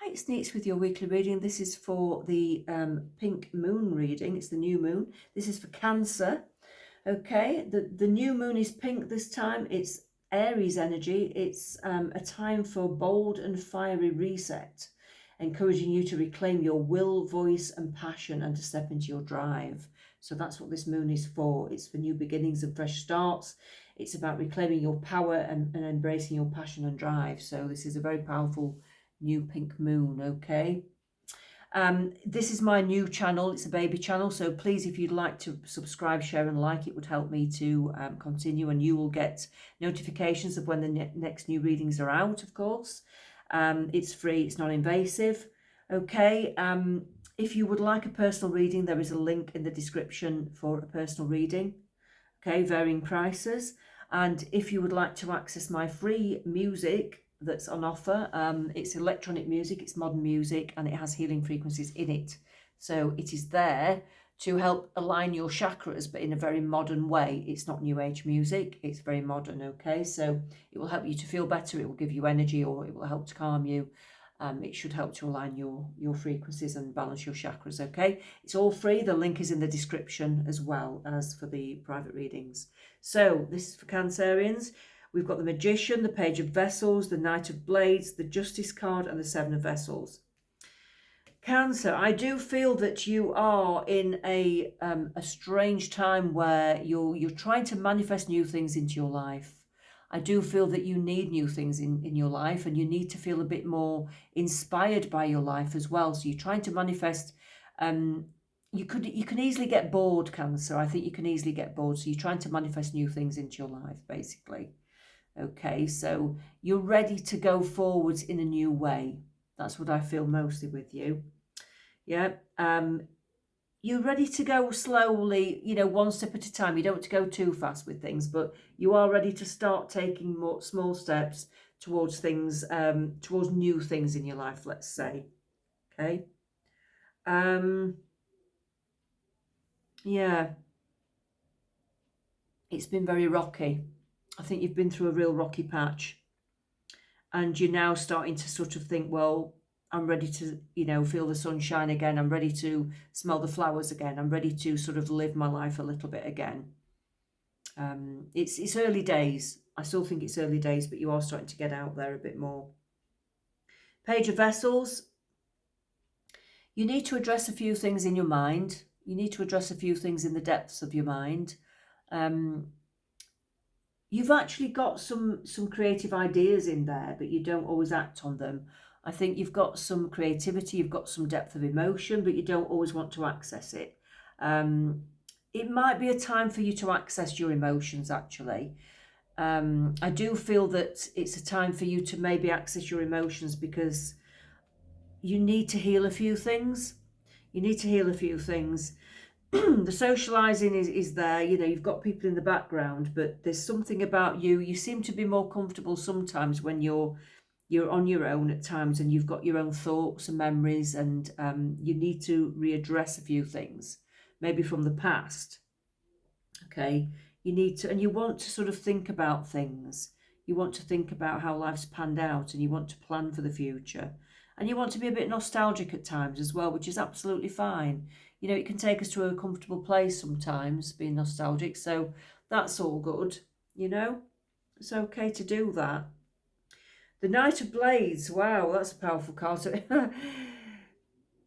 Hi, it's Neets with your weekly reading. This is for the pink moon reading. It's the new moon. This is for Cancer. Okay, the new moon is pink this time. It's Aries energy. It's a time for bold and fiery reset, encouraging you to reclaim your will, voice, and passion and to step into your drive. So that's what this moon is for. It's for new beginnings and fresh starts. It's about reclaiming your power and embracing your passion and drive. So this is a very powerful new pink moon. Okay, this is my new channel. It's a baby channel, so please, if you'd like to subscribe, share and like, it would help me to continue, and you will get notifications of when the next new readings are out, of course. It's free, it's non-invasive. Okay, if you would like a personal reading, there is a link in the description for a personal reading. Okay, varying prices. And if you would like to access my free music that's on offer, it's electronic music, it's modern music, and it has healing frequencies in it. So it is there to help align your chakras, but in a very modern way. It's not new age music, it's very modern. Okay, so it will help you to feel better, it will give you energy, or it will help to calm you. It should help to align your frequencies and balance your chakras. Okay, it's all free. The link is in the description as well as for the private readings. So this is for Cancerians. We've got the Magician, the Page of Vessels, the Knight of Blades, the Justice card, and the Seven of Vessels. Cancer, I do feel that you are in a strange time where you're trying to manifest new things into your life. I do feel that you need new things in your life, and you need to feel a bit more inspired by your life as well. So you're trying to manifest. You can easily get bored, Cancer. I think you can easily get bored. So you're trying to manifest new things into your life, basically. Okay, so you're ready to go forwards in a new way. That's what I feel mostly with you. Yeah. You're ready to go slowly, one step at a time. You don't want to go too fast with things, but you are ready to start taking more small steps towards things, towards new things in your life, let's say. Okay. Yeah. It's been very rocky. I think you've been through a real rocky patch, and you're now starting to sort of think, well, I'm ready to, feel the sunshine again. I'm ready to smell the flowers again. I'm ready to sort of live my life a little bit again. It's early days. I still think it's early days, but you are starting to get out there a bit more. Page of Vessels. You need to address a few things in your mind. You need to address a few things in the depths of your mind. You've actually got some creative ideas in there, but you don't always act on them. I think you've got some creativity, you've got some depth of emotion, but you don't always want to access it. It might be a time for you to access your emotions, actually. I do feel that it's a time for you to maybe access your emotions because you need to heal a few things. You need to heal a few things. The socializing is there, you've got people in the background, but there's something about you seem to be more comfortable sometimes when you're on your own at times, and you've got your own thoughts and memories, and you need to readdress a few things maybe from the past. Okay, you need to, and you want to sort of think about things. You want to think about how life's panned out, and you want to plan for the future, and you want to be a bit nostalgic at times as well, which is absolutely fine. It can take us to a comfortable place sometimes, being nostalgic, so that's all good. It's okay to do that. The Knight of Blades, wow, that's a powerful card.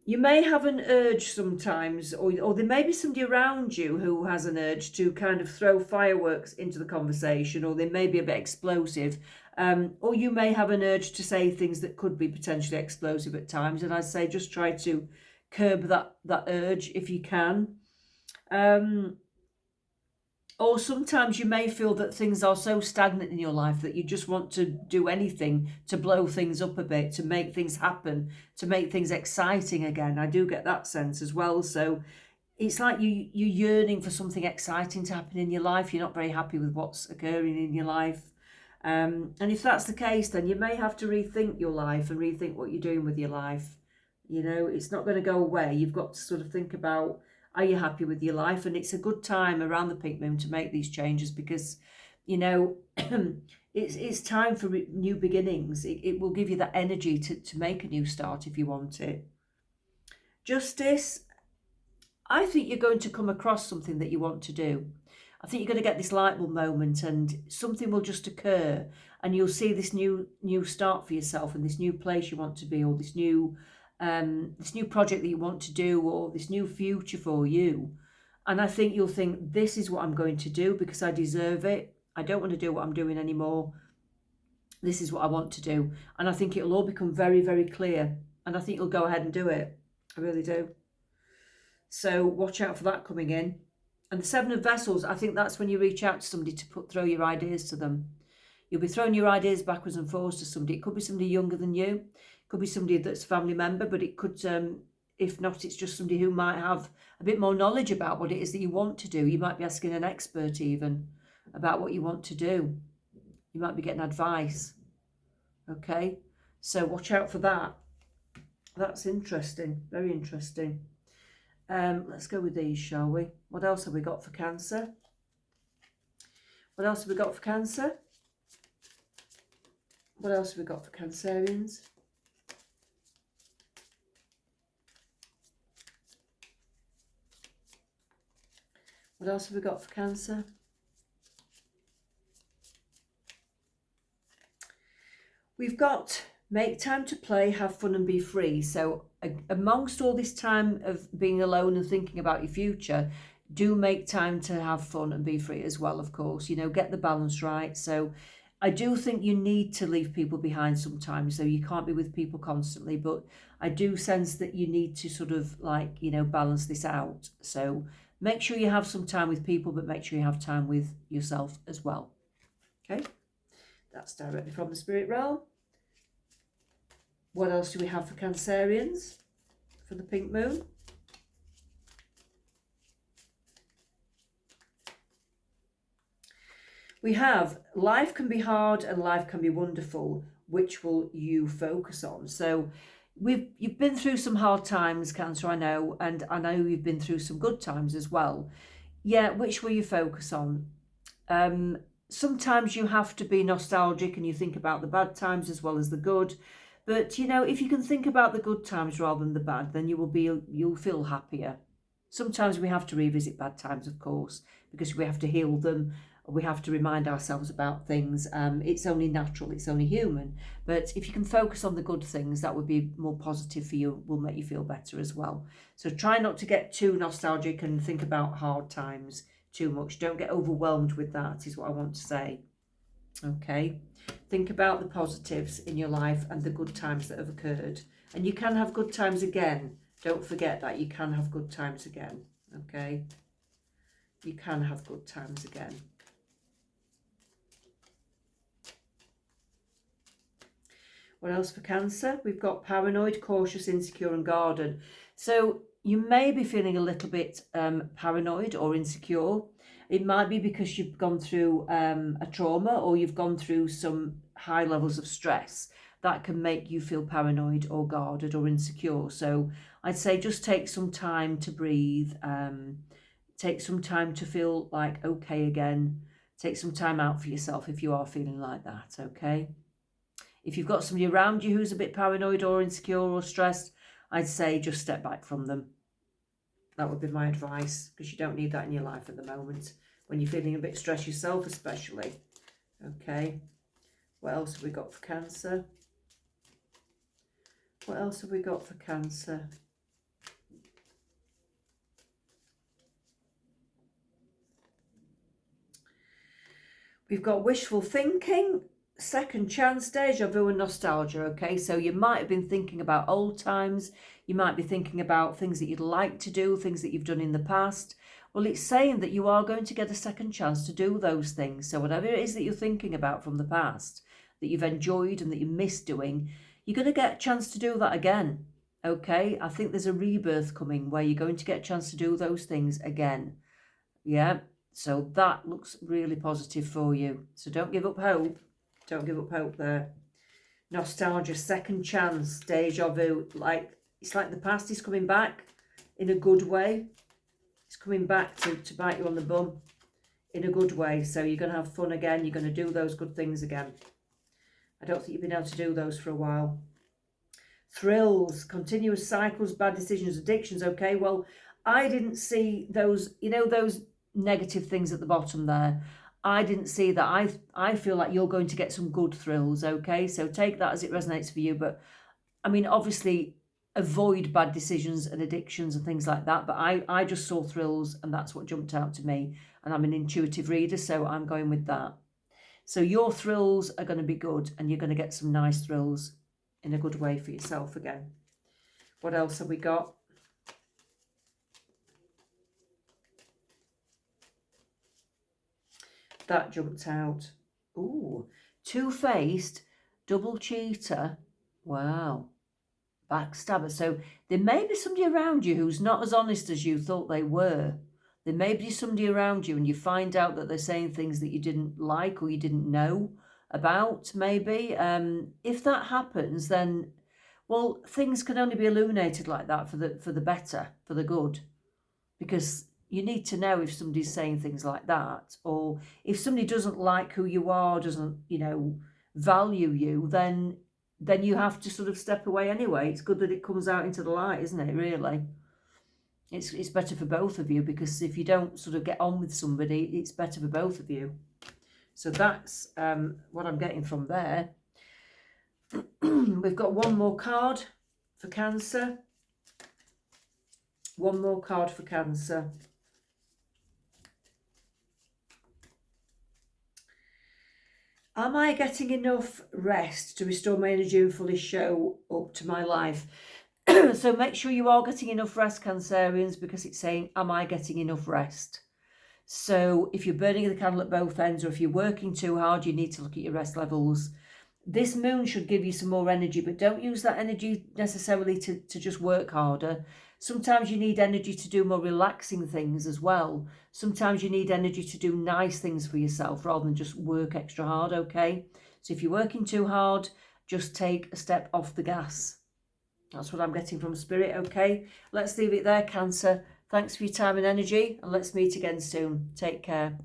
You may have an urge sometimes, or there may be somebody around you who has an urge to kind of throw fireworks into the conversation, or they may be a bit explosive, or you may have an urge to say things that could be potentially explosive at times, and I'd say just try to curb that urge if you can. Or sometimes you may feel that things are so stagnant in your life that you just want to do anything to blow things up a bit, to make things happen, to make things exciting again. I do get that sense as well. So it's like you're yearning for something exciting to happen in your life. You're not very happy with what's occurring in your life. And if that's the case, then you may have to rethink your life and rethink what you're doing with your life. It's not going to go away. You've got to sort of think about, are you happy with your life? And it's a good time around the pink moon to make these changes because, you know, it's time for new beginnings. It will give you that energy to make a new start if you want it. Justice, I think you're going to come across something that you want to do. I think you're going to get this light bulb moment and something will just occur and you'll see this new start for yourself and this new place you want to be, or this new project that you want to do, or this new future for you. And I think you'll think, this is what I'm going to do because I deserve it. I don't want to do what I'm doing anymore. This is what I want to do. And I think it'll all become very, very clear. And I think you'll go ahead and do it. I really do. So watch out for that coming in. And the Seven of Vessels, I think that's when you reach out to somebody to throw your ideas to them. You'll be throwing your ideas backwards and forwards to somebody. It could be somebody younger than you. It could be somebody that's a family member, but it could, if not, it's just somebody who might have a bit more knowledge about what it is that you want to do. You might be asking an expert even about what you want to do. You might be getting advice. Okay, so watch out for that. That's interesting, very interesting. Let's go with these, shall we? What else have we got for Cancer? What else have we got for Cancer? What else have we got for Cancerians? What else have we got for Cancer? We've got make time to play, have fun and be free. So amongst all this time of being alone and thinking about your future, do make time to have fun and be free as well, of course. You know, get the balance right. So I do think you need to leave people behind sometimes. So you can't be with people constantly. But I do sense that you need to sort of like, you know, balance this out. So make sure you have some time with people, but make sure you have time with yourself as well. Okay, that's directly from the spirit realm. What else do we have for Cancerians for the pink moon? We have life can be hard and life can be wonderful. Which will you focus on? So you've been through some hard times, Cancer, I know, and I know you've been through some good times as well. Yeah, which will you focus on? Sometimes you have to be nostalgic and you think about the bad times as well as the good. But, you know, if you can think about the good times rather than the bad, then you'll feel happier. Sometimes we have to revisit bad times, of course, because we have to heal them. We have to remind ourselves about things. It's only natural, it's only human. But if you can focus on the good things, that would be more positive for you, will make you feel better as well. So try not to get too nostalgic and think about hard times too much. Don't get overwhelmed with that, is what I want to say. Okay, think about the positives in your life and the good times that have occurred. And you can have good times again. Don't forget that you can have good times again. Okay, you can have good times again. What else for Cancer? We've got paranoid, cautious, insecure and guarded. So you may be feeling a little bit paranoid or insecure. It might be because you've gone through a trauma, or you've gone through some high levels of stress that can make you feel paranoid or guarded or insecure. So I'd say just take some time to breathe, take some time to feel like okay again, take some time out for yourself if you are feeling like that, okay? If you've got somebody around you who's a bit paranoid or insecure or stressed, I'd say just step back from them. That would be my advice, because you don't need that in your life at the moment, when you're feeling a bit stressed yourself especially. Okay, what else have we got for Cancer? What else have we got for Cancer? We've got wishful thinking, second chance, deja vu and nostalgia. Okay, so you might have been thinking about old times. You might be thinking about things that you'd like to do, things that you've done in the past. Well, it's saying that you are going to get a second chance to do those things. So whatever it is that you're thinking about from the past that you've enjoyed and that you miss doing, you're going to get a chance to do that again. Okay, I think there's a rebirth coming where you're going to get a chance to do those things again. Yeah, so that looks really positive for you. So don't give up hope. Don't give up hope there. Nostalgia, second chance, deja vu. Like, it's like the past is coming back in a good way. It's coming back to bite you on the bum. in a good way. So you're going to have fun again. You're going to do those good things again. I don't think you've been able to do those for a while. Thrills, continuous cycles, bad decisions, addictions. Okay, well, I didn't see those, you know, those negative things at the bottom there. I didn't see that. I feel like you're going to get some good thrills. Okay, so take that as it resonates for you. But I mean, obviously, avoid bad decisions and addictions and things like that. But I just saw thrills, and that's what jumped out to me. And I'm an intuitive reader, so I'm going with that. So your thrills are going to be good, and you're going to get some nice thrills in a good way for yourself again. What else have we got? That jumped out. Ooh, two-faced, double cheater. Wow. Backstabber. So there may be somebody around you who's not as honest as you thought they were. There may be somebody around you and you find out that they're saying things that you didn't like or you didn't know about, maybe. If that happens, then, well, things can only be illuminated like that for the better, for the good. Because you need to know if somebody's saying things like that, or if somebody doesn't like who you are, doesn't, you know, value you, then you have to sort of step away anyway. It's good that it comes out into the light, isn't it, really? It's better for both of you, because if you don't sort of get on with somebody, it's better for both of you. So that's what I'm getting from there. We've got one more card for Cancer. One more card for Cancer. Am I getting enough rest to restore my energy and fully show up to my life? So make sure you are getting enough rest, Cancerians, because it's saying, am I getting enough rest? So if you're burning the candle at both ends, or if you're working too hard, you need to look at your rest levels. This moon should give you some more energy, but don't use that energy necessarily to just work harder. Sometimes you need energy to do more relaxing things as well. Sometimes you need energy to do nice things for yourself rather than just work extra hard, okay? So if you're working too hard, just take a step off the gas. That's what I'm getting from Spirit, okay? Let's leave it there, Cancer. Thanks for your time and energy, and let's meet again soon. Take care.